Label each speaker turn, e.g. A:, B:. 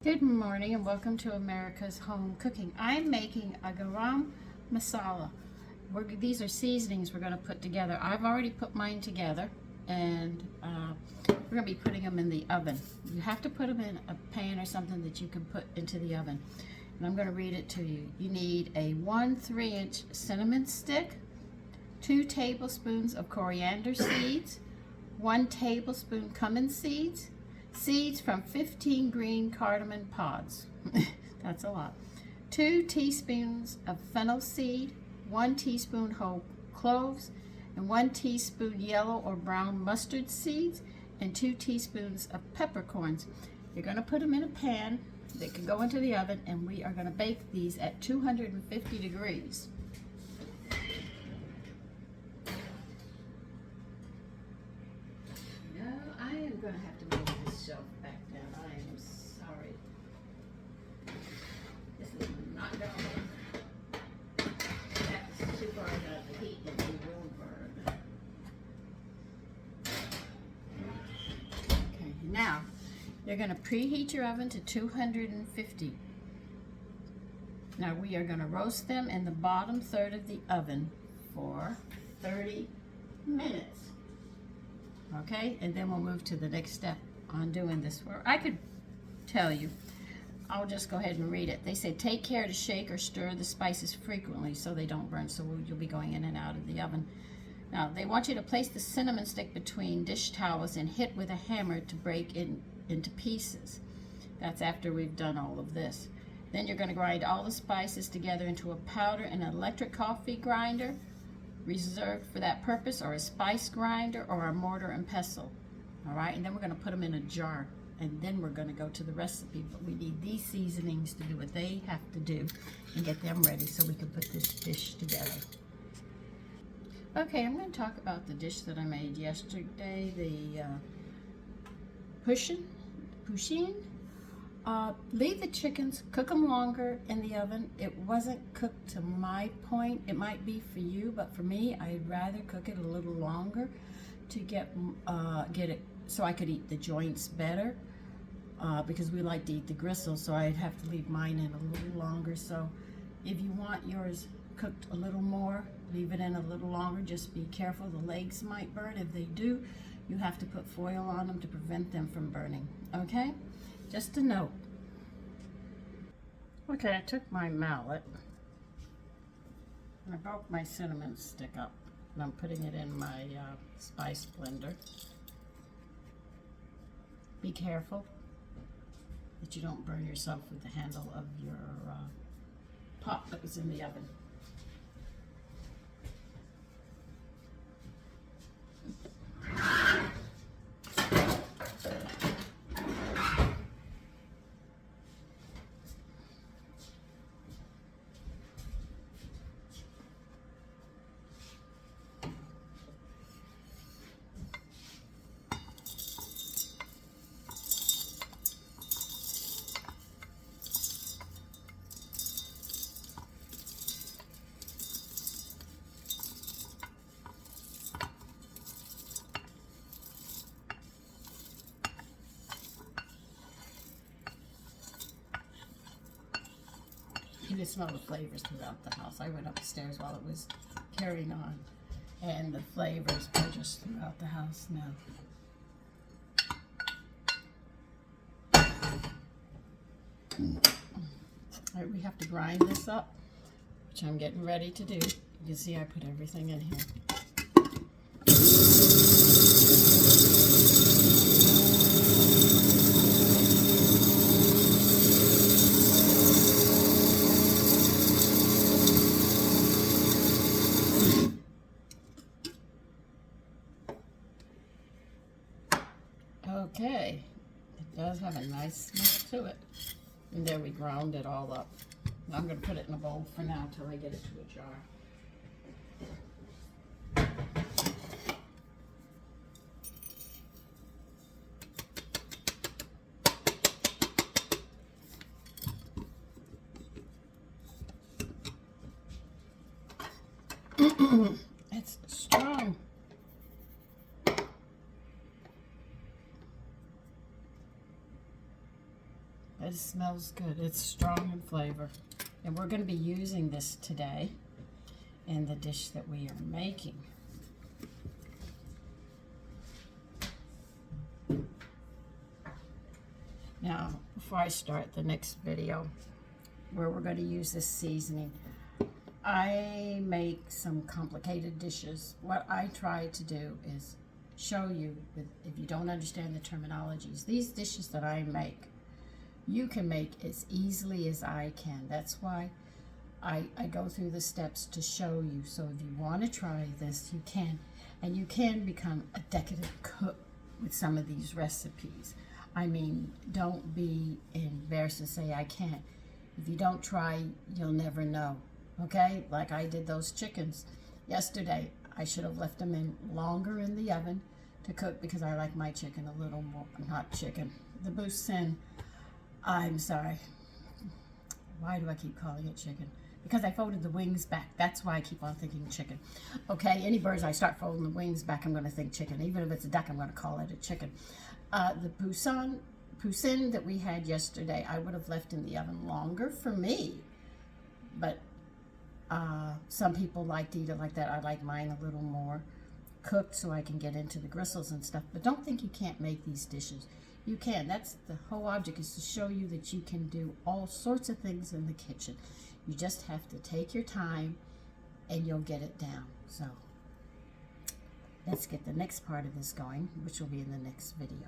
A: Good morning and welcome to America's Home Cooking. I'm making a Garam Masala. These are seasonings we're going to put together. I've already put mine together and we're going to be putting them in the oven. You have to put them in a pan or something that you can put into the oven. And I'm going to read it to you. You need a 1 3-inch cinnamon stick, 2 tablespoons of coriander seeds, 1 tablespoon cumin seeds, seeds from 15 green cardamom pods. That's a lot. 2 teaspoons of fennel seed, 1 teaspoon whole cloves, and 1 teaspoon yellow or brown mustard seeds, and 2 teaspoons of peppercorns. You're going to put them in a pan that can go into the oven, and we are going to bake these at 250 degrees. No, I am going to have to move this shelf back down. I am sorry. This is not going to work. That's too far out of the heat and it will burn. Okay, now you're going to preheat your oven to 250. Now we are going to roast them in the bottom third of the oven for 30 minutes. Okay, and then we'll move to the next step on doing this. Where I could tell you, I'll just go ahead and read it. They say take care to shake or stir the spices frequently so they don't burn, so you'll be going in and out of the oven. Now, they want you to place the cinnamon stick between dish towels and hit with a hammer to break into pieces. That's after we've done all of this. Then you're going to grind all the spices together into a powder in an electric coffee grinder reserved for that purpose, or a spice grinder, or a mortar and pestle. All right, and then we're going to put them in a jar, and then we're going to go to the recipe. But we need these seasonings to do what they have to do and get them ready so we can put this dish together. Okay, I'm going to talk about the dish that I made yesterday, the poutine. Leave the chickens, cook them longer in the oven. It wasn't cooked to my point. It might be for you, but for me, I'd rather cook it a little longer to get it so I could eat the joints better, because we like to eat the gristle, so I'd have to leave mine in a little longer. So if you want yours cooked a little more, leave it in a little longer. Just be careful, the legs might burn. If they do, you have to put foil on them to prevent them from burning. Okay? Just a note. Okay, I took my mallet and I broke my cinnamon stick up, and I'm putting it in my spice blender. Be careful that you don't burn yourself with the handle of your pot that was in the oven. You can smell the flavors throughout the house. I went upstairs while it was carrying on, and the flavors are just throughout the house now. All right, we have to grind this up, which I'm getting ready to do. You can see I put everything in here. Okay, it does have a nice smell to it. And there, we ground it all up. I'm going to put it in a bowl for now till I get it to a jar. It's strong. It's smells good. It's strong in flavor. And we're going to be using this today in the dish that we are making. Now, before I start the next video where we're going to use this seasoning, I make some complicated dishes. What I try to do is show you, if you don't understand the terminologies, these dishes that I make, you can make as easily as I can. That's why I go through the steps to show you. So if you want to try this, you can. And you can become a decadent cook with some of these recipes. I mean, don't be embarrassed to say I can't. If you don't try, you'll never know. Okay? Like I did those chickens yesterday. I should have left them in longer in the oven to cook because I like my chicken a little more, not chicken, the boussin. I'm sorry. Why do I keep calling it chicken? Because I folded the wings back. That's why I keep on thinking chicken. Okay, any birds I start folding the wings back, I'm going to think chicken. Even if it's a duck, I'm going to call it a chicken. The poussin that we had yesterday, I would have left in the oven longer for me. But some people like to eat it like that. I like mine a little more cooked so I can get into the gristles and stuff. But don't think you can't make these dishes. You can. That's the whole object, is to show you that you can do all sorts of things in the kitchen. You just have to take your time and you'll get it down. So let's get the next part of this going, which will be in the next video.